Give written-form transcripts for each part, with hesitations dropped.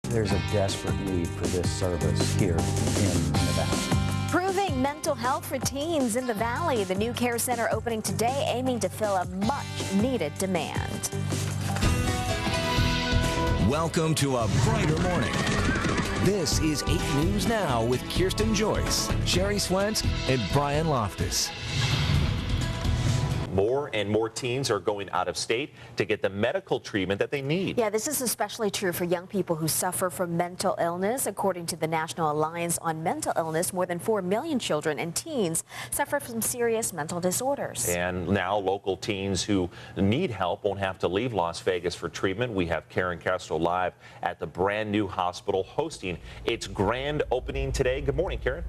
There's a desperate need for this service here in the Valley. Improving mental health for teens in the Valley. The new care center opening today, aiming to fill a much-needed demand. Welcome to a brighter morning. This is 8 News Now with Kirsten Joyce, Sherry Swentz, and Brian Loftus. More and more teens are going out of state to get the medical treatment that they need. Yeah, this is especially true for young people who suffer from mental illness. According to the National Alliance on Mental Illness, more than 4 million children and teens suffer from serious mental disorders. And now local teens who need help won't have to leave Las Vegas for treatment. We have Karen Castro live at the brand new hospital hosting its grand opening today. Good morning, Karen.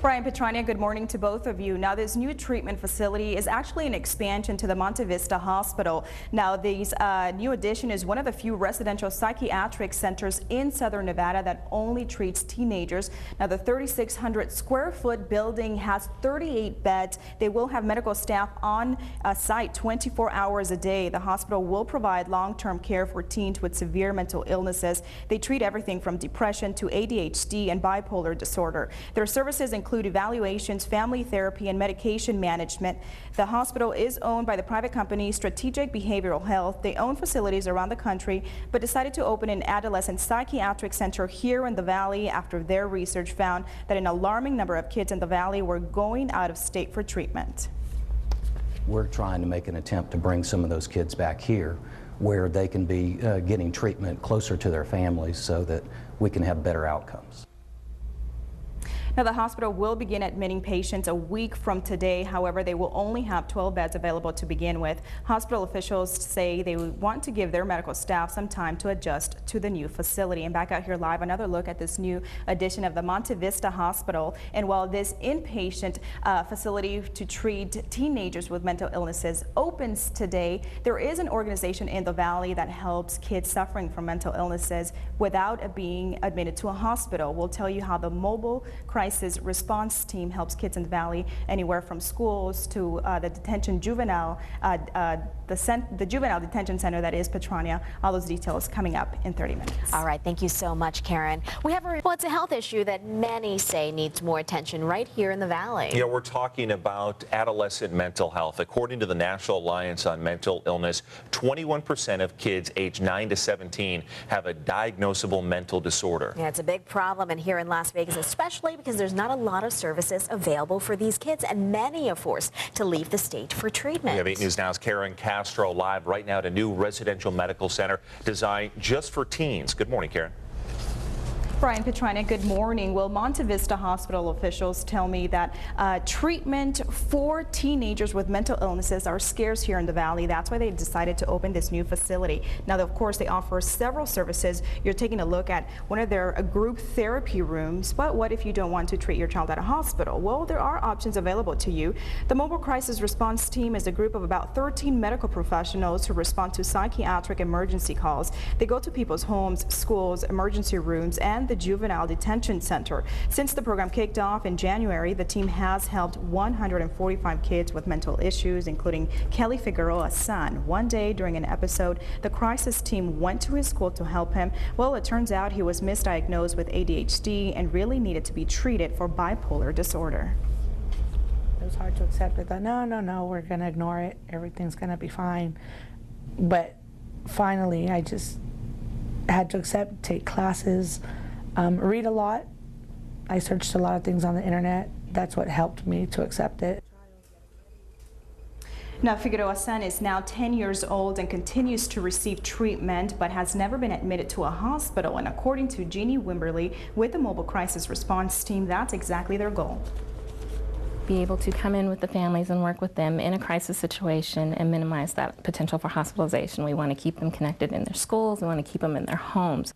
Brian, Petrania, good morning to both of you. Now, this new treatment facility is actually an expansion to the Montevista Hospital. Now, this new addition is one of the few residential psychiatric centers in Southern Nevada that only treats teenagers. Now, the 3,600 square foot building has 38 beds. They will have medical staff on site 24 hours a day. The hospital will provide long-term care for teens with severe mental illnesses. They treat everything from depression to ADHD and bipolar disorder. Their services include evaluations, family therapy, and medication management. The hospital is owned by the private company Strategic Behavioral Health. They own facilities around the country, but decided to open an adolescent psychiatric center here in the Valley after their research found that an alarming number of kids in the Valley were going out of state for treatment. We're trying to make an attempt to bring some of those kids back here where they can be getting treatment closer to their families so that we can have better outcomes. Now, the hospital will begin admitting patients a week from today. However, they will only have 12 beds available to begin with. Hospital officials say they want to give their medical staff some time to adjust to the new facility. And back out here live, another look at this new addition of the Montevista Hospital. And while this inpatient facility to treat teenagers with mental illnesses opens today, there is an organization in the Valley that helps kids suffering from mental illnesses without being admitted to a hospital. We'll tell you how the mobile crisis response team helps kids in the Valley anywhere from schools to the juvenile detention center that is Petrania. All those details coming up in 30 minutes. All right, thank you so much, Karen. Well, it's a health issue that many say needs more attention right here in the Valley. Yeah, we're talking about adolescent mental health. According to the National Alliance on Mental Illness, 21% of kids aged 9 to 17 have a diagnosable mental disorder. Yeah, it's a big problem, and here in Las Vegas especially, because there's not a lot of services available for these kids, and many are forced to leave the state for treatment. We have 8 News Now's Karen Castro live right now at a new residential medical center designed just for teens. Good morning, Karen. Brian, Petrania, good morning. Well, Montevista Hospital officials tell me that treatment for teenagers with mental illnesses are scarce here in the Valley. That's why they decided to open this new facility. Now, of course, they offer several services. You're taking a look at one of their group therapy rooms, but what if you don't want to treat your child at a hospital? Well, there are options available to you. The Mobile Crisis Response Team is a group of about 13 medical professionals who respond to psychiatric emergency calls. They go to people's homes, schools, emergency rooms, and the Juvenile Detention Center. Since the program kicked off in January, the team has helped 145 kids with mental issues, including Kelly Figueroa's son. One day during an episode, the crisis team went to his school to help him. Well, it turns out he was misdiagnosed with ADHD and really needed to be treated for bipolar disorder. It was hard to accept it. No, we're going to ignore it. Everything's going to be fine. But finally, I just had to accept, take classes, read a lot. I searched a lot of things on the internet. That's what helped me to accept it. Now, Figueroa's son is now 10 years old and continues to receive treatment, but has never been admitted to a hospital. And according to Jeannie Wimberly with the Mobile Crisis Response Team, that's exactly their goal. Be able to come in with the families and work with them in a crisis situation and minimize that potential for hospitalization. We want to keep them connected in their schools. We want to keep them in their homes.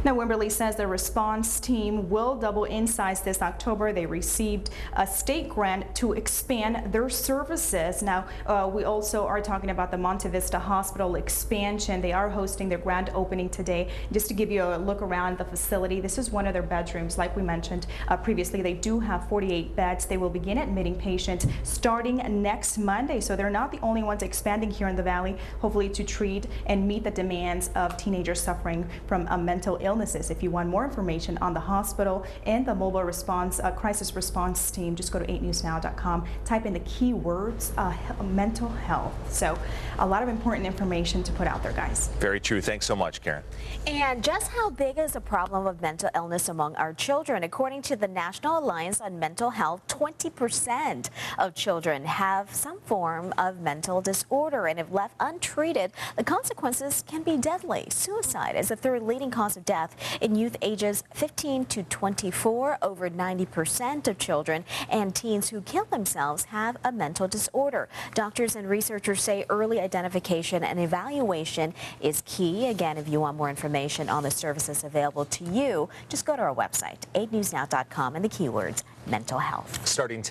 Now, Wimberley says the response team will double in size this October. They received a state grant to expand their services. Now, we also are talking about the Montevista Hospital expansion. They are hosting their grand opening today. Just to give you a look around the facility, this is one of their bedrooms. Like we mentioned previously, they do have 48 beds. They will begin admitting patients starting next Monday. So they're not the only ones expanding here in the Valley, hopefully to treat and meet the demands of teenagers suffering from mental illnesses. If you want more information on the hospital and the mobile response crisis response team, just go to 8newsnow.com, type in the keywords mental health. So a lot of important information to put out there, guys. Very true. Thanks so much, Karen. And just how big is the problem of mental illness among our children? According to the National Alliance on Mental Health, 20% of children have some form of mental disorder, and if left untreated, the consequences can be deadly. Suicide is the third leading cause of death in youth ages 15 to 24. Over 90% of children and teens who kill themselves have a mental disorder. Doctors and researchers say early identification and evaluation is key. Again, if you want more information on the services available to you, just go to our website, 8newsnow.com, and the keywords mental health. Starting